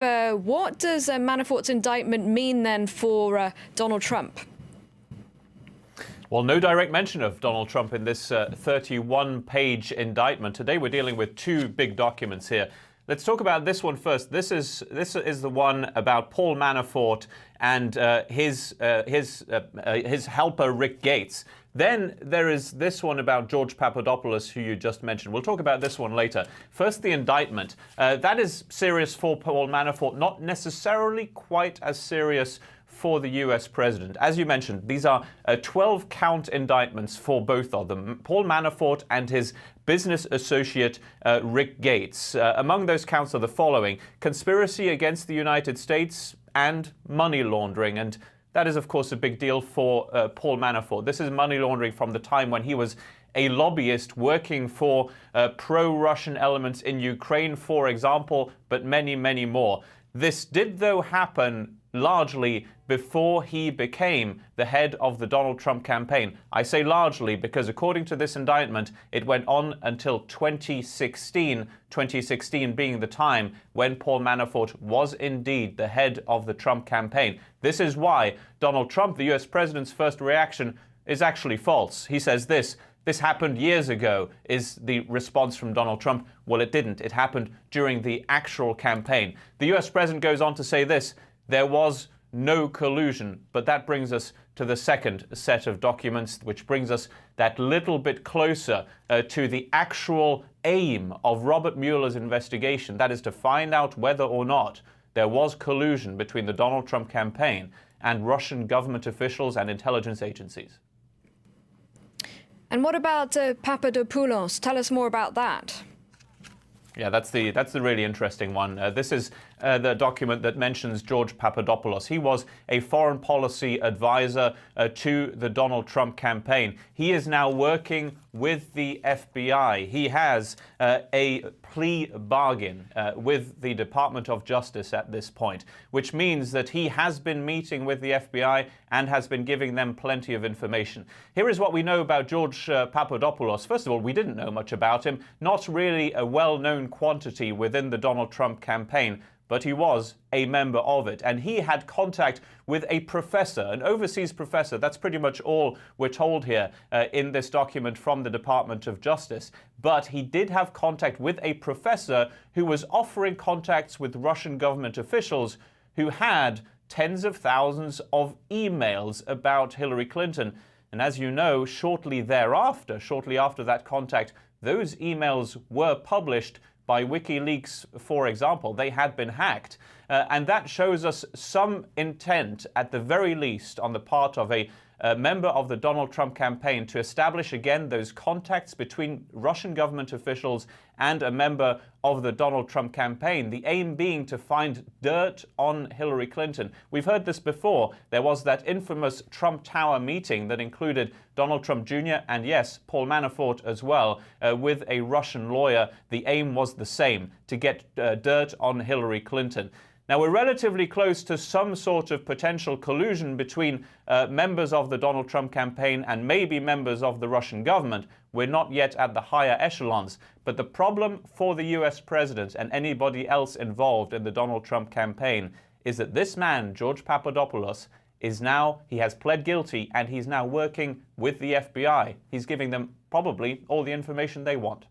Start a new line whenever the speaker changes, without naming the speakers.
What does Manafort's indictment mean then for Donald Trump?
Well, no direct mention of Donald Trump in this 31-page indictment. Today we're dealing with two big documents here. Let's talk about this one first. This is the one about Paul Manafort and his helper Rick Gates. Then there is this one about George Papadopoulos, who you just mentioned. We'll talk about this one later. First, the indictment. That is serious for Paul Manafort, not necessarily quite as serious for the US president. As you mentioned, these are 12-count indictments for both of them, Paul Manafort and his business associate Rick Gates. Among those counts are the following: conspiracy against the United States and money laundering. And that is, of course, a big deal for Paul Manafort. This is money laundering from the time when he was a lobbyist working for pro-Russian elements in Ukraine, for example, but many, many more. This did, though, happen largely before he became the head of the Donald Trump campaign. I say largely because, according to this indictment, it went on until 2016 being the time when Paul Manafort was indeed the head of the Trump campaign. This is why Donald Trump, the US president's first reaction, is actually false. He says this happened years ago, is the response from Donald Trump. Well, it didn't. It happened during the actual campaign. The US president goes on to say this: there was no collusion. But that brings us to the second set of documents, which brings us that little bit closer to the actual aim of Robert Mueller's investigation. That is to find out whether or not there was collusion between the Donald Trump campaign and Russian government officials and intelligence agencies.
And what about Papadopoulos? Tell us more about that.
Yeah, that's the really interesting one. This is the document that mentions George Papadopoulos. He was a foreign policy advisor to the Donald Trump campaign. He is now working with the FBI. He has a plea bargain with the Department of Justice at this point, which means that he has been meeting with the FBI and has been giving them plenty of information. Here is what we know about George Papadopoulos. First of all, we didn't know much about him. Not really a well-known quantity within the Donald Trump campaign, but he was a member of it. And he had contact with a professor, an overseas professor. That's pretty much all we're told here in this document from the Department of Justice. But he did have contact with a professor who was offering contacts with Russian government officials who had tens of thousands of emails about Hillary Clinton. And as you know, shortly after that contact, those emails were published by WikiLeaks, for example. They had been hacked. And that shows us some intent, at the very least, on the part of a member of the Donald Trump campaign to establish again those contacts between Russian government officials and a member of the Donald Trump campaign, the aim being to find dirt on Hillary Clinton. We've heard this before. There was that infamous Trump Tower meeting that included Donald Trump Jr. and, yes, Paul Manafort as well, with a Russian lawyer. The aim was the same: to get dirt on Hillary Clinton. Now, we're relatively close to some sort of potential collusion between members of the Donald Trump campaign and maybe members of the Russian government. We're not yet at the higher echelons. But the problem for the US president and anybody else involved in the Donald Trump campaign is that this man, George Papadopoulos, he has pled guilty and he's now working with the FBI. He's giving them probably all the information they want.